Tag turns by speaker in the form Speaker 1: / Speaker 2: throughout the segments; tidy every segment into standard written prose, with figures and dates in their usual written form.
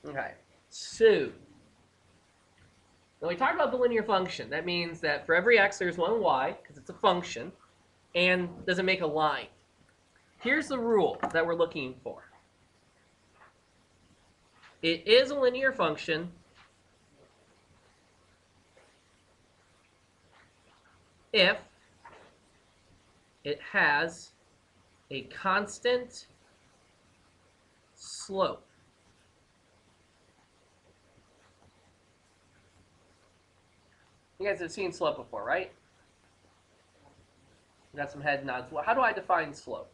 Speaker 1: Okay, so when we talk about the linear function, that means that for every x there's one y, because it's a function, and doesn't make a line. Here's the rule that we're looking for. It is a linear function if it has a constant slope. You guys have seen slope before, right? You got some head nods. Well, how do I define slope?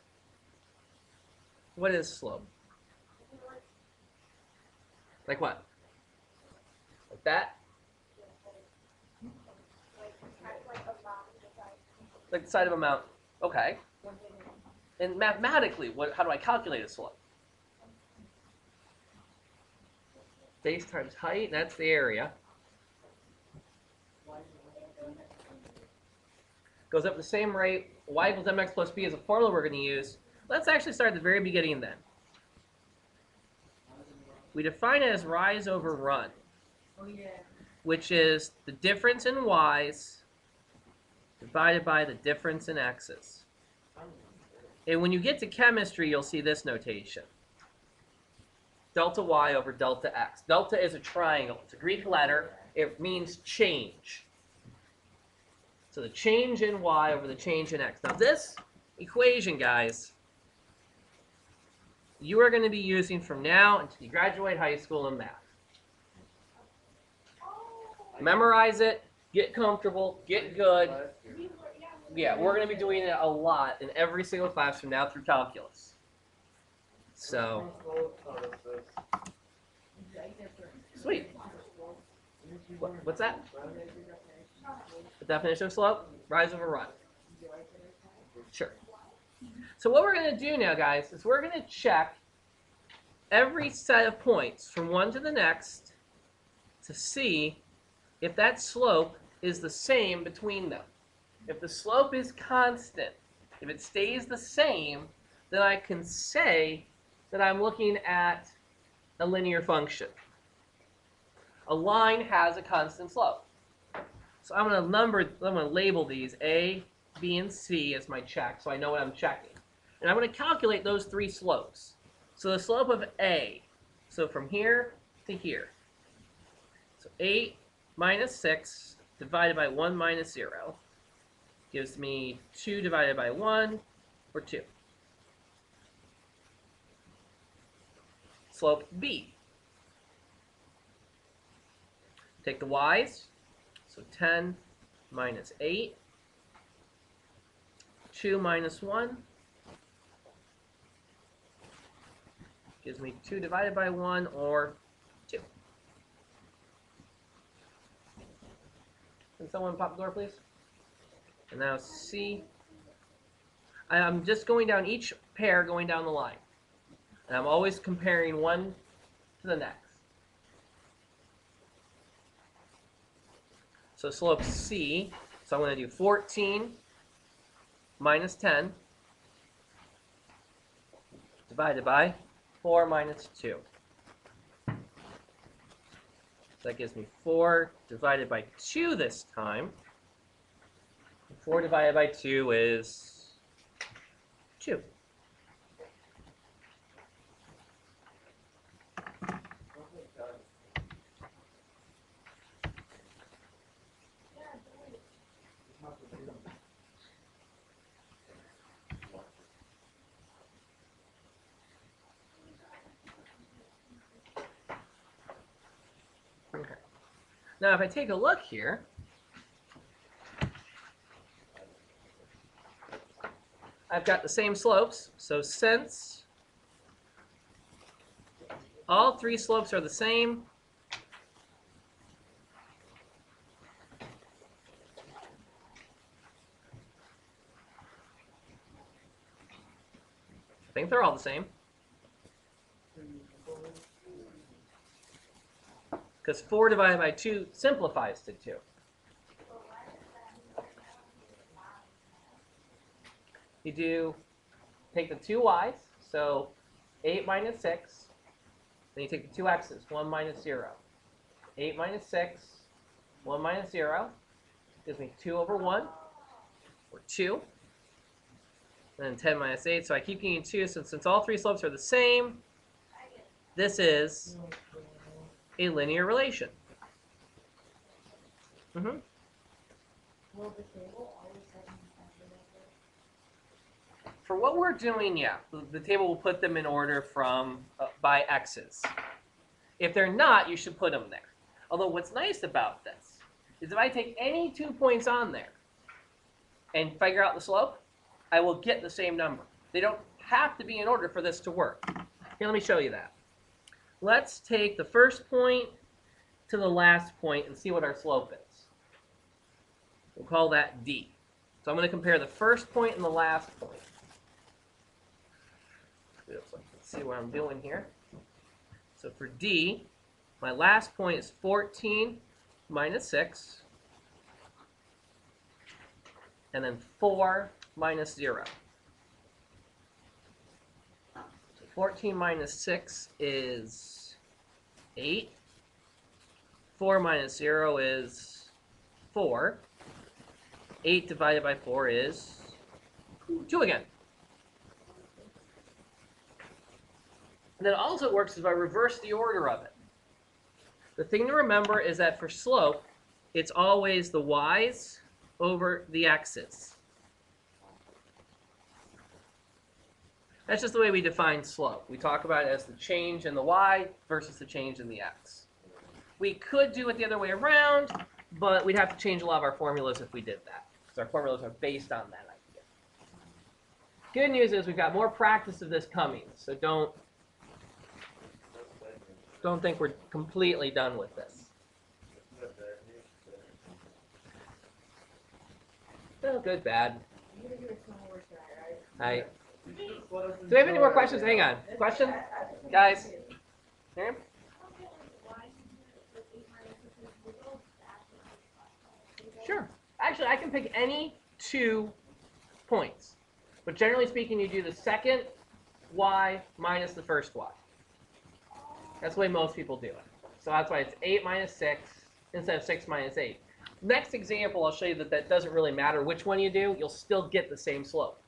Speaker 1: What is slope? Like what? Like that? Like the side of a mountain. Okay. And mathematically, how do I calculate a slope? Base times height, that's the area. Goes up the same rate. Y equals mx plus b is a formula we're going to use. Let's actually start at the very beginning then. We define it as rise over run, which is the difference in y's divided by the difference in x's. And when you get to chemistry, you'll see this notation. Delta y over delta x. Delta is a triangle. It's a Greek letter. It means change. So the change in y over the change in x. Now this equation, guys, you are going to be using from now until you graduate high school in math. Memorize it, get comfortable, get good. Yeah, we're going to be doing it a lot in every single class from now through calculus. So, sweet. What's that? The definition of slope? Rise over run. Sure. So what we're going to do now, guys, is we're going to check every set of points from one to the next to see if that slope is the same between them. If the slope is constant, if it stays the same, then I can say that I'm looking at a linear function. A line has a constant slope. So I'm going to label these A, B, and C as my check so I know what I'm checking. And I'm going to calculate those three slopes. So the slope of A, so from here to here. So 8 minus 6 divided by 1 minus 0 gives me 2 divided by 1, or 2. Slope B. Take the y's. So 10 minus 8, 2 minus 1 gives me 2 divided by 1, or 2. Can someone pop the door, please? And now C. I'm just going down each pair, going down the line. And I'm always comparing one to the next. So slope C, so I'm going to do 14 minus 10 divided by 4 minus 2. So that gives me 4 divided by 2 this time. 4 divided by 2 is 2. Okay. Now if I take a look here, I've got the same slopes, so since all three slopes are the same, I think they're all the same. Because 4 divided by 2 simplifies to 2. You take the two y's, so 8 minus 6 Then you take the two x's, 1 minus 0. 8 minus 6, 1 minus 0, gives me 2 over 1, or 2. And then 10 minus 8, so I keep getting 2. So since all three slopes are the same, this is a linear relation. Mm-hmm. For what we're doing, yeah, the table will put them in order from by x's. If they're not, you should put them there. Although what's nice about this is if I take any 2 points on there and figure out the slope, I will get the same number. They don't have to be in order for this to work. Here, let me show you that. Let's take the first point to the last point and see what our slope is. We'll call that D. So I'm going to compare the first point and the last point. Let's see what I'm doing here. So for D, my last point is 14 minus 6, and then 4 minus 0. So 14 minus 6 is 8. 4 minus 0 is 4. 8 divided by 4 is 2 again. And then also it works if I reverse the order of it. The thing to remember is that for slope, it's always the y's over the x's. That's just the way we define slope. We talk about it as the change in the y versus the change in the x. We could do it the other way around, but we'd have to change a lot of our formulas if we did that, because our formulas are based on that idea. Good news is we've got more practice of this coming, so don't think we're completely done with this. Oh, good, bad. Hi. Do we have any more questions? Hang on. Question? Guys? Here? Sure. Actually, I can pick any 2 points. But generally speaking, you do the second y minus the first y. That's the way most people do it. So that's why it's 8 minus 6 instead of 6 minus 8. Next example, I'll show you that that doesn't really matter which one you do. You'll still get the same slope.